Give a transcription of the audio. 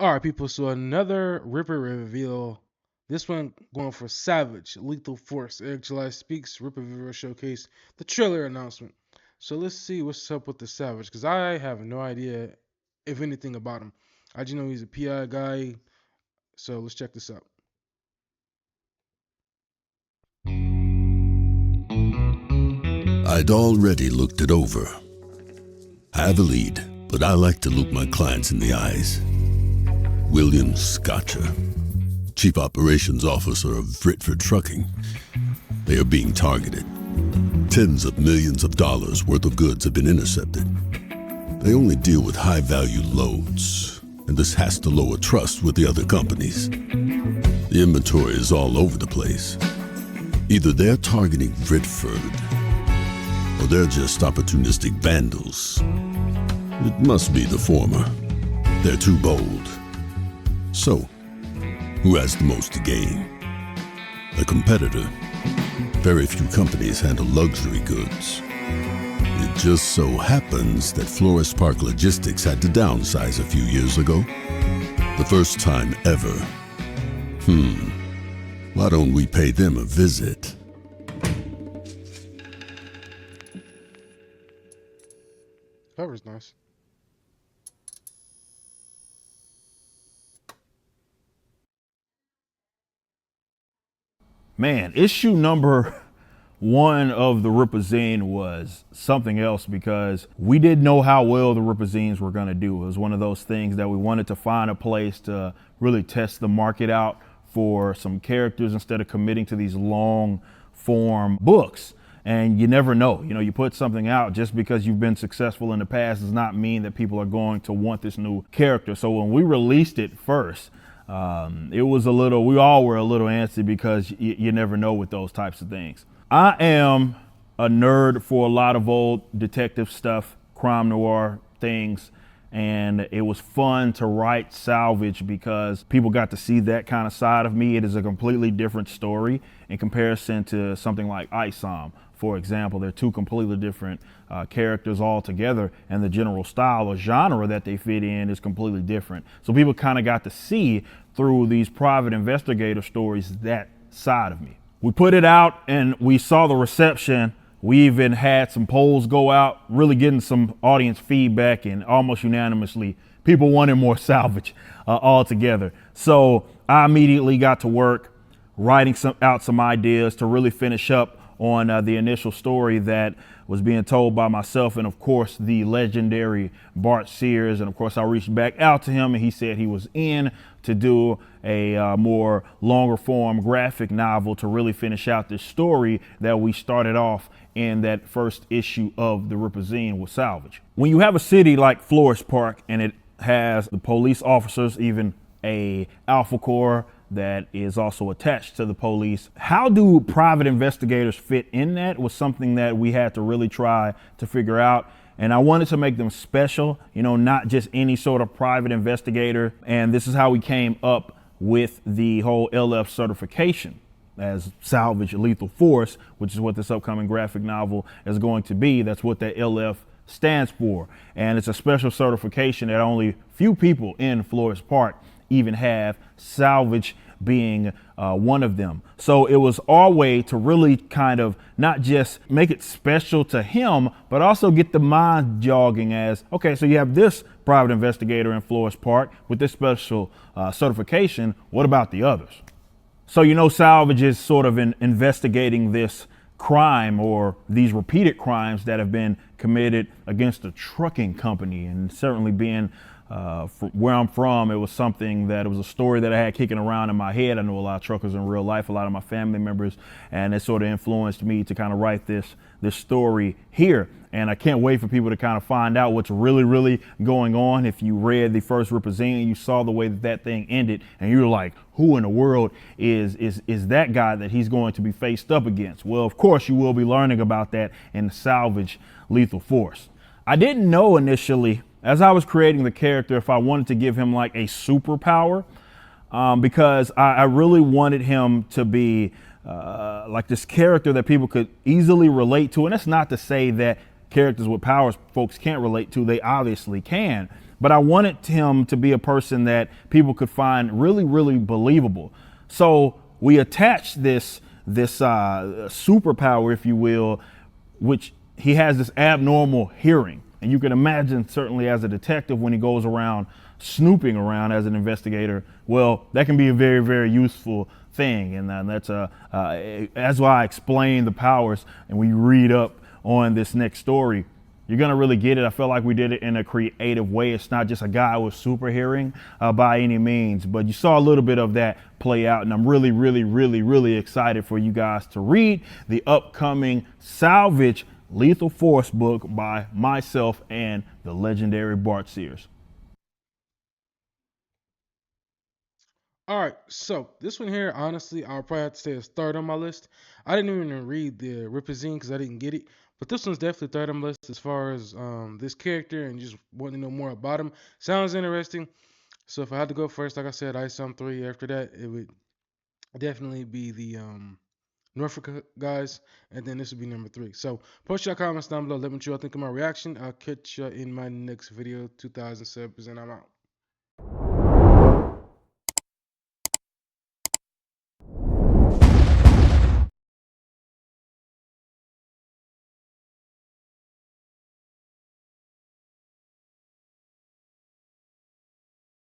All right, people. So another Ripper reveal. This one going for Salvage, Lethal Force. Eric July speaks. Rippaverse showcase the trailer announcement. So let's see what's up with the Savage, because I have no idea if anything about him. I just know he's a PI guy. So let's check this out. I'd already looked it over. I have a lead, but I like to look my clients in the eyes. William Scotcher, Chief Operations Officer of Britford Trucking. They are being targeted. Tens of millions of dollars worth of goods have been intercepted. They only deal with high-value loads, and this has to lower trust with the other companies. The inventory is all over the place. Either they're targeting Britford, or they're just opportunistic vandals. It must be the former. They're too bold. So, who has the most to gain? A competitor. Very few companies handle luxury goods. It just so happens that Flores Park Logistics had to downsize a few years ago. The first time ever. Why don't we pay them a visit? Cover's nice. Man, issue number one of the Ripazine was something else because we didn't know how well the Ripazines were going to do. It was one of those things that we wanted to find a place to really test the market out for some characters instead of committing to these long form books. And you never know, you put something out just because you've been successful in the past does not mean that people are going to want this new character. So when we released it first, we all were a little antsy because you never know with those types of things. I am a nerd for a lot of old detective stuff, crime noir things, and it was fun to write Salvage because people got to see that kind of side of me. It is a completely different story in comparison to something like Isom, for example. They're two completely different characters altogether, and the general style or genre that they fit in is completely different. So people kind of got to see through these private investigator stories that side of me. We put it out and we saw the reception. We even had some polls go out, really getting some audience feedback, and almost unanimously, people wanted more Salvage altogether. So I immediately got to work writing out some ideas to really finish up on the initial story that was being told by myself and, of course, the legendary Bart Sears. And, of course, I reached back out to him and he said he was in to do a more longer form graphic novel to really finish out this story that we started off in that first issue of the Ripazine with Salvage. When you have a city like Flores Park and it has the police officers, even a Alpha Corps that is also attached to the police, how do private investigators fit in that was something that we had to really try to figure out. And I wanted to make them special, not just any sort of private investigator. And this is how we came up with the whole LF certification as Salvage Lethal Force, which is what this upcoming graphic novel is going to be. That's what that LF stands for. And it's a special certification that only few people in Flores Park even have, Salvage being one of them. So it was our way to really kind of not just make it special to him, but also get the mind jogging as, okay, so you have this private investigator in Flores Park with this special certification. What about the others? So, Salvage is sort of investigating this crime or these repeated crimes that have been committed against a trucking company, and certainly being where I'm from, it was something that it was a story that I had kicking around in my head. I know a lot of truckers in real life, a lot of my family members, and it sort of influenced me to kind of write this story here. And I can't wait for people to kind of find out what's really, really going on. If you read the first Ripazine, you saw the way that thing ended, and you were like, who in the world is that guy that he's going to be faced up against? Well, of course, you will be learning about that in Salvage Lethal Force. I didn't know initially, as I was creating the character, if I wanted to give him like a superpower, because I really wanted him to be like this character that people could easily relate to. And that's not to say that characters with powers folks can't relate to, they obviously can. But I wanted him to be a person that people could find really, really believable. So we attached this superpower, if you will, which he has this abnormal hearing. And you can imagine, certainly as a detective, when he goes around snooping around as an investigator, well, that can be a very, very useful thing. And that's why I explain the powers. And when you read up on this next story, you're going to really get it. I feel like we did it in a creative way. It's not just a guy with super hearing by any means, but you saw a little bit of that play out. And I'm really, really, really, really excited for you guys to read the upcoming Salvage Lethal Force book by myself and the legendary Bart Sears. All right, so this one here, honestly, I'll probably have to say is third on my list. I didn't even read the Ripazine because I didn't get it, but this one's definitely third on my list as far as this character and just wanting to know more about him. Sounds interesting. So if I had to go first, like I said, Ice on 3. After that, it would definitely be the Norfolk guys, and then this would be number 3. So post your comments down below. Let me know what you all think of my reaction. I'll catch you in my next video. 2007, and I'm out.